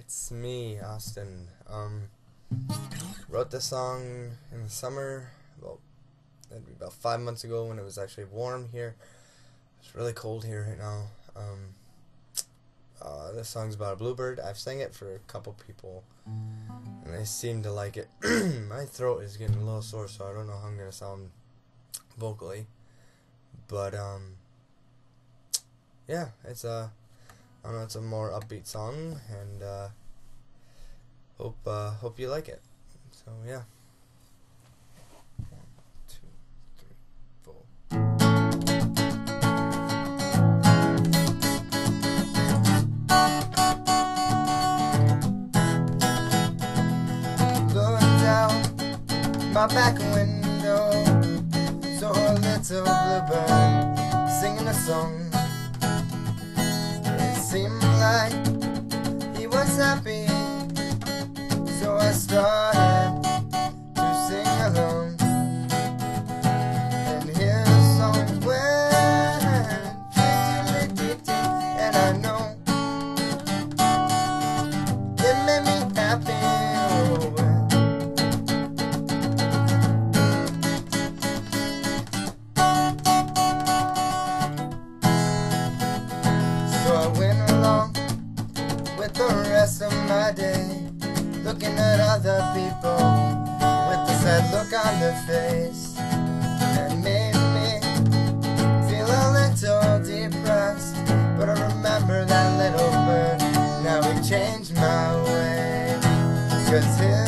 it's me, Austin. Wrote this song in the summer, it'd be about 5 months ago when it was actually warm here. It's really cold here right now. This song's about a bluebird. I've sang it for a couple people, and they seem to like it. My throat is getting a little sore, so I don't know how I'm gonna sound vocally. But yeah, it's a more upbeat song, and hope you like it. So yeah. 1, 2, 3, 4. Looking down my back window, saw a little bluebird singing a song. It seemed like he was happy, so I started to sing along. And here's a song went, and I know it made me happy. So I went along with the rest of my day, looking at other people with a sad look on their face. That made me feel a little depressed, but I remember that little bird. Now he changed my way, 'cause his